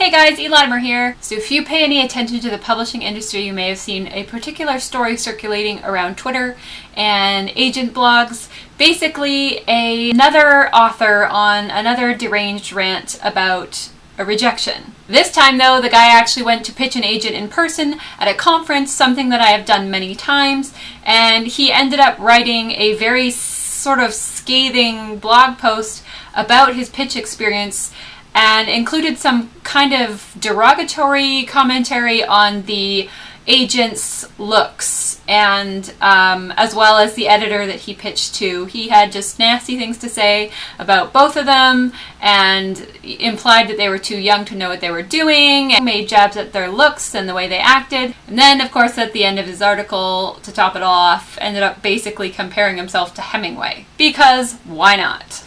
Hey guys, Latimer here. So if you pay any attention to the publishing industry, you may have seen a particular story circulating around Twitter and agent blogs. Basically, another author on another deranged rant about a rejection. This time though, the guy actually went to pitch an agent in person at a conference, something that I have done many times, and he ended up writing a very sort of scathing blog post about his pitch experience and included some kind of derogatory commentary on the agent's looks and as well as the editor that he pitched to. He had just nasty things to say about both of them and implied that they were too young to know what they were doing and made jabs at their looks and the way they acted. And then, of course, at the end of his article, to top it all off, ended up basically comparing himself to Hemingway. Because why not?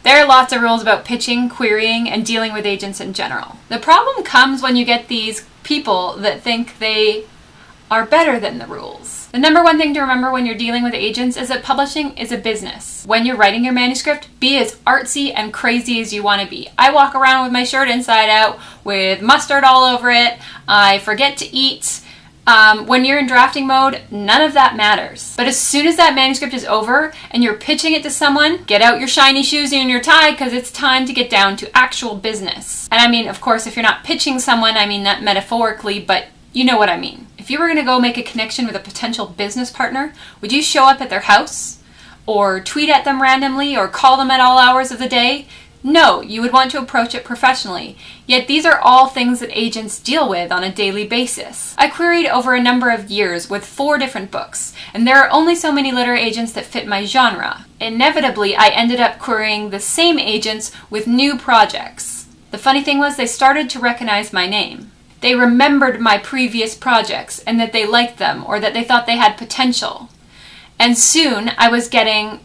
There are lots of rules about pitching, querying, and dealing with agents in general. The problem comes when you get these people that think they are better than the rules. The number one thing to remember when you're dealing with agents is that publishing is a business. When you're writing your manuscript, be as artsy and crazy as you want to be. I walk around with my shirt inside out with mustard all over it. I forget to eat. When you're in drafting mode, none of that matters. But as soon as that manuscript is over and you're pitching it to someone, get out your shiny shoes and your tie because it's time to get down to actual business. And I mean, of course, if you're not pitching someone, I mean that metaphorically, but you know what I mean. If you were going to go make a connection with a potential business partner, would you show up at their house or tweet at them randomly or call them at all hours of the day? No, you would want to approach it professionally. Yet these are all things that agents deal with on a daily basis. I queried over a number of years with 4 different books, and there are only so many literary agents that fit my genre. Inevitably, I ended up querying the same agents with new projects. The funny thing was they started to recognize my name. They remembered my previous projects and that they liked them or that they thought they had potential. And soon I was getting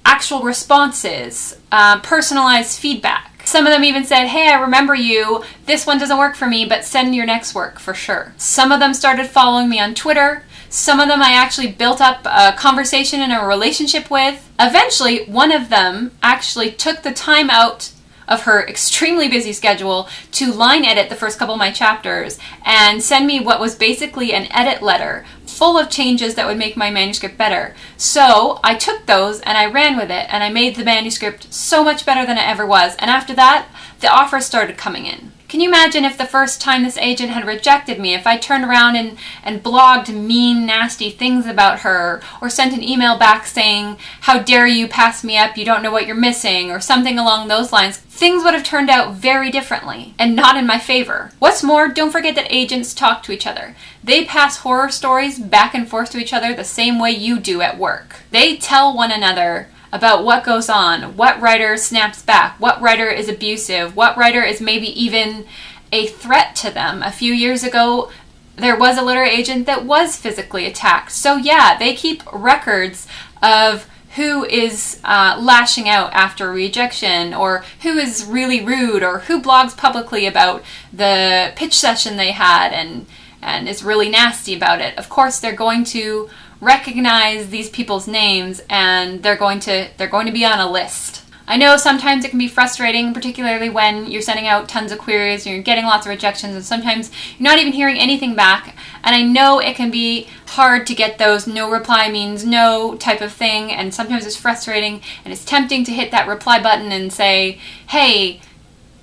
actual responses, personalized feedback. Some of them even said, hey, I remember you, this one doesn't work for me, but send your next work for sure. Some of them started following me on Twitter. Some of them I actually built up a conversation and a relationship with. Eventually, one of them actually took the time out of her extremely busy schedule to line edit the first couple of my chapters and send me what was basically an edit letter full of changes that would make my manuscript better. So I took those and I ran with it and I made the manuscript so much better than it ever was. And after that, the offers started coming in. Can you imagine if the first time this agent had rejected me, if I turned around and blogged mean, nasty things about her, or sent an email back saying, how dare you pass me up, you don't know what you're missing, or something along those lines, things would have turned out very differently, and not in my favor. What's more, don't forget that agents talk to each other. They pass horror stories back and forth to each other the same way you do at work. They tell one another about what goes on, what writer snaps back, what writer is abusive, what writer is maybe even a threat to them. A few years ago, there was a literary agent that was physically attacked. So yeah, they keep records of who is lashing out after rejection, or who is really rude, or who blogs publicly about the pitch session they had and is really nasty about it. Of course, they're going to recognize these people's names and they're going to be on a list. I know sometimes it can be frustrating, particularly when you're sending out tons of queries and you're getting lots of rejections, and sometimes you're not even hearing anything back. And I know it can be hard to get those no reply means no type of thing, and sometimes it's frustrating and it's tempting to hit that reply button and say, hey,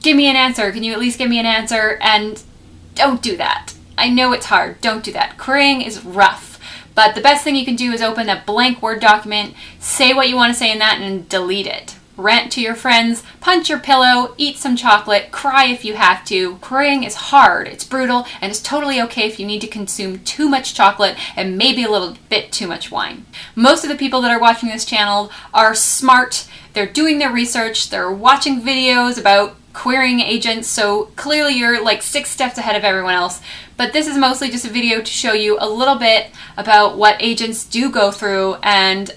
give me an answer. Can you at least give me an answer? And don't do that. I know it's hard. Don't do that. Querying is rough. But the best thing you can do is open a blank Word document, say what you want to say in that, and delete it. Rant to your friends, punch your pillow, eat some chocolate, cry if you have to. Querying is hard, it's brutal, and it's totally okay if you need to consume too much chocolate and maybe a little bit too much wine. Most of the people that are watching this channel are smart, they're doing their research, they're watching videos about querying agents, so clearly you're like 6 steps ahead of everyone else. But this is mostly just a video to show you a little bit about what agents do go through and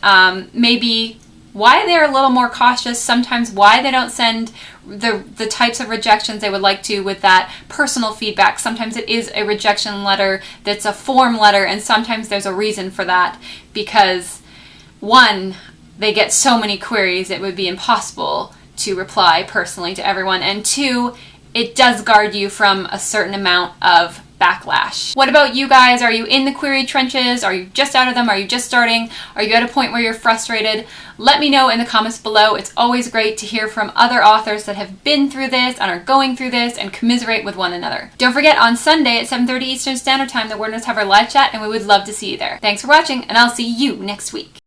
maybe why they're a little more cautious, sometimes why they don't send the types of rejections they would like to with that personal feedback. Sometimes it is a rejection letter that's a form letter, and sometimes there's a reason for that, because one, they get so many queries it would be impossible to reply personally to everyone, and two, it does guard you from a certain amount of backlash. What about you guys? Are you in the query trenches? Are you just out of them? Are you just starting? Are you at a point where you're frustrated? Let me know in the comments below. It's always great to hear from other authors that have been through this and are going through this and commiserate with one another. Don't forget, on Sunday at 7:30 Eastern Standard Time, the WordNerds have our live chat, and we would love to see you there. Thanks for watching, and I'll see you next week.